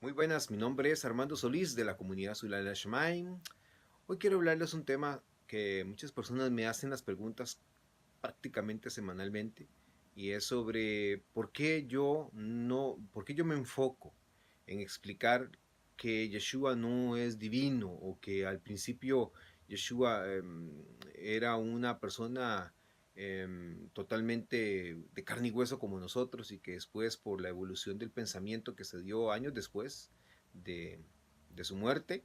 Muy buenas, mi nombre es Armando Solís de la comunidad Zulala Shemaim. Hoy quiero hablarles un tema que muchas personas me hacen las preguntas prácticamente semanalmente y es sobre por qué yo me enfoco en explicar que Yeshua no es divino o que al principio Yeshua era una persona totalmente de carne y hueso como nosotros y que después por la evolución del pensamiento que se dio años después de, de su muerte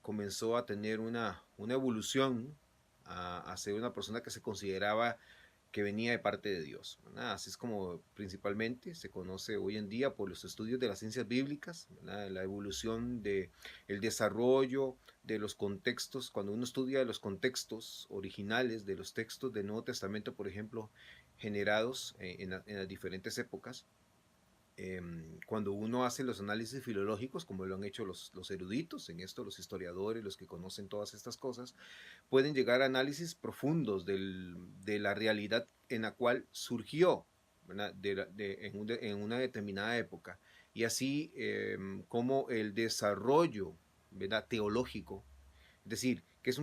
comenzó a tener una evolución a ser una persona que se consideraba que venía de parte de Dios, ¿verdad? Así es como principalmente se conoce hoy en día por los estudios de las ciencias bíblicas, ¿verdad? La evolución de el desarrollo de los contextos, cuando uno estudia los contextos originales de los textos del Nuevo Testamento, por ejemplo, generados en las diferentes épocas, cuando uno hace los análisis filológicos, como lo han hecho los eruditos, en esto los historiadores, los que conocen todas estas cosas, pueden llegar a análisis profundos de la realidad en la cual surgió, ¿verdad? En una determinada época. Y así como el desarrollo, ¿verdad? Teológico, es decir, que es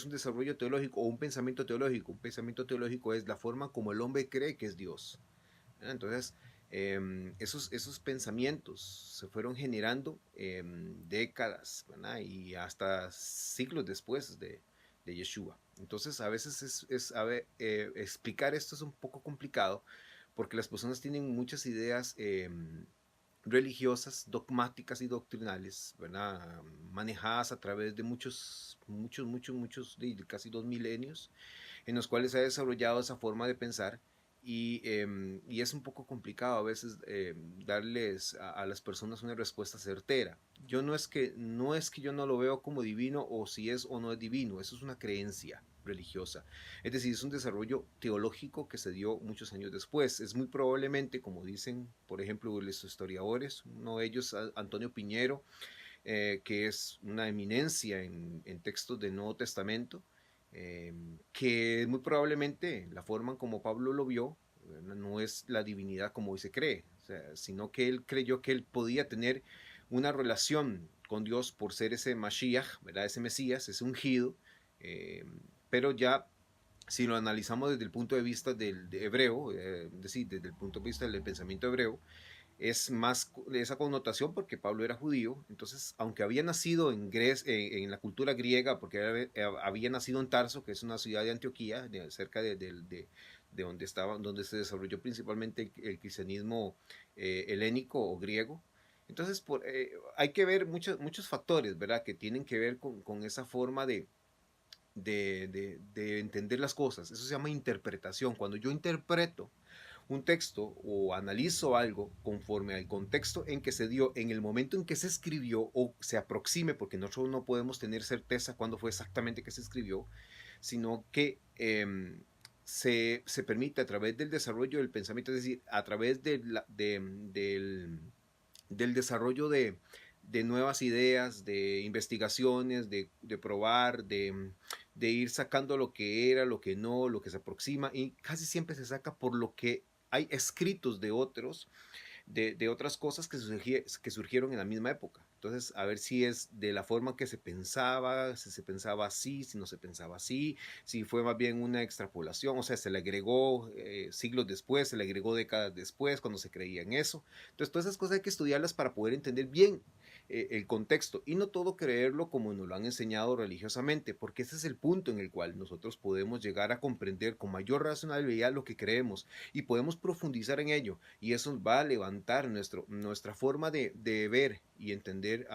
un desarrollo teológico o un pensamiento teológico. Un pensamiento teológico es la forma como el hombre cree que es Dios. Entonces, esos pensamientos se fueron generando décadas, ¿verdad? Y hasta siglos después de Yeshua. Entonces, a veces explicar esto es un poco complicado porque las personas tienen muchas ideas religiosas, dogmáticas y doctrinales, ¿verdad? Manejadas a través de muchos, de casi 2 milenios en los cuales se ha desarrollado esa forma de pensar y es un poco complicado a veces darles a las personas una respuesta certera. Yo no es que yo no lo veo como divino o si es o no es divino, eso es una creencia religiosa. Es decir, es un desarrollo teológico que se dio muchos años después. Es muy probablemente, como dicen, por ejemplo, los historiadores, uno de ellos, Antonio Piñero, que es una eminencia en textos del Nuevo Testamento, que muy probablemente la forma en como Pablo lo vio no es la divinidad como hoy se cree, o sea, sino que él creyó que él podía tener una relación con Dios por ser ese Mashiach, ¿verdad? Ese Mesías, ese ungido, eh, pero ya si lo analizamos desde el punto de vista del de hebreo, es decir, desde el punto de vista del pensamiento hebreo, es más esa connotación porque Pablo era judío, entonces aunque había nacido en la cultura griega, porque había nacido en Tarso, que es una ciudad de Antioquía, cerca de donde estaba, donde se desarrolló principalmente el cristianismo helénico o griego. Entonces hay que ver muchos factores, ¿verdad? Que tienen que ver con esa forma de entender las cosas. Eso se llama interpretación. Cuando yo interpreto un texto o analizo algo conforme al contexto en que se dio, en el momento en que se escribió o se aproxime, porque nosotros no podemos tener certeza cuándo fue exactamente que se escribió, sino que se permite a través del desarrollo del pensamiento, es decir, a través del desarrollo de nuevas ideas, de investigaciones, de probar, de ir sacando lo que era, lo que no, lo que se aproxima, y casi siempre se saca por lo que hay escritos de otros, de otras cosas que surgieron en la misma época. Entonces, a ver si es de la forma que se pensaba, si se pensaba así, si no se pensaba así, si fue más bien una extrapolación, o sea, se le agregó siglos después, se le agregó décadas después, cuando se creía en eso. Entonces, todas esas cosas hay que estudiarlas para poder entender bien el contexto y no todo creerlo como nos lo han enseñado religiosamente, porque ese es el punto en el cual nosotros podemos llegar a comprender con mayor racionalidad lo que creemos y podemos profundizar en ello y eso va a levantar nuestra forma de ver y entender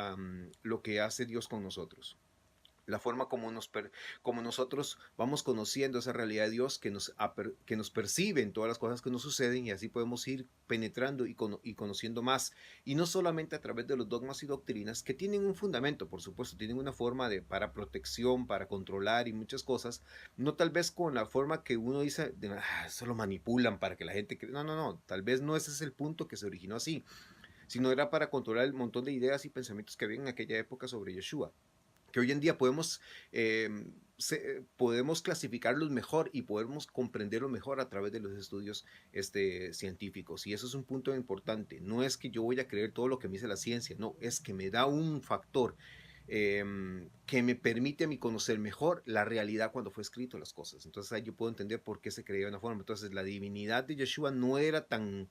lo que hace Dios con nosotros, la forma como nosotros vamos conociendo esa realidad de Dios que nos percibe en todas las cosas que nos suceden y así podemos ir penetrando y conociendo más. Y no solamente a través de los dogmas y doctrinas que tienen un fundamento, por supuesto, tienen una forma para protección, para controlar y muchas cosas, no tal vez con la forma que uno dice, eso lo manipulan para que la gente cree. No, no, no, tal vez no ese es el punto que se originó así, sino era para controlar el montón de ideas y pensamientos que había en aquella época sobre Yeshua que hoy en día podemos podemos clasificarlos mejor y podemos comprenderlos mejor a través de los estudios científicos. Y eso es un punto importante. No es que yo voy a creer todo lo que me dice la ciencia, no, es que me da un factor que me permite a mí conocer mejor la realidad cuando fue escrito las cosas. Entonces ahí yo puedo entender por qué se creía de una forma. Entonces la divinidad de Yeshua no era tan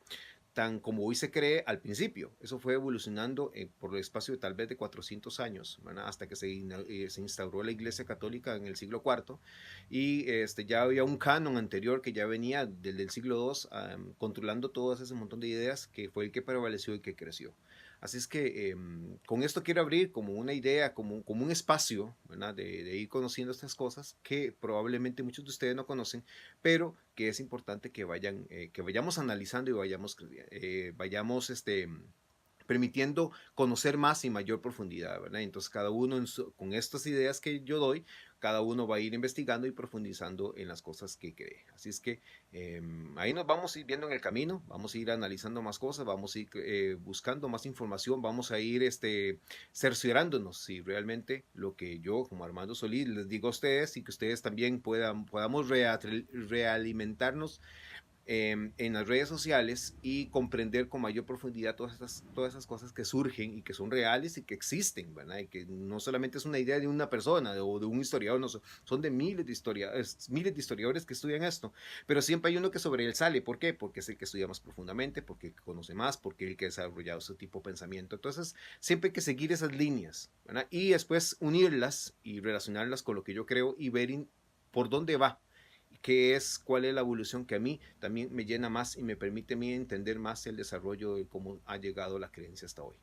como hoy se cree al principio. Eso fue evolucionando por el espacio de tal vez de 400 años, ¿verdad? Hasta que se instauró la Iglesia Católica en el siglo IV y ya había un canon anterior que ya venía desde el siglo II controlando todo ese montón de ideas que fue el que prevaleció y que creció. Así es que con esto quiero abrir como una idea, como un espacio, ¿verdad? De ir conociendo estas cosas que probablemente muchos de ustedes no conocen, pero que es importante que vayamos analizando y vayamos permitiendo conocer más y mayor profundidad, ¿verdad? Entonces cada uno con estas ideas que yo doy, cada uno va a ir investigando y profundizando en las cosas que cree. Así es que ahí nos vamos a ir viendo en el camino, vamos a ir analizando más cosas, vamos a ir buscando más información, vamos a ir cerciorándonos si realmente lo que yo como Armando Solís les digo a ustedes y que ustedes también podamos realimentarnos en las redes sociales y comprender con mayor profundidad todas esas cosas que surgen y que son reales y que existen, ¿verdad? Y que no solamente es una idea de una persona o de un historiador, no, son de miles de historiadores que estudian esto, pero siempre hay uno que sobre él sale. ¿Por qué? Porque es el que estudia más profundamente, porque conoce más, porque es el que ha desarrollado ese tipo de pensamiento. Entonces, siempre hay que seguir esas líneas, ¿verdad? Y después unirlas y relacionarlas con lo que yo creo y ver por dónde va, cuál es la evolución que a mí también me llena más y me permite a mí entender más el desarrollo de cómo ha llegado la creencia hasta hoy.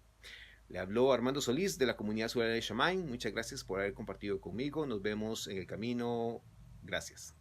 Le habló Armando Solís de la comunidad ciudadana de Shamain. Muchas gracias por haber compartido conmigo. Nos vemos en el camino. Gracias.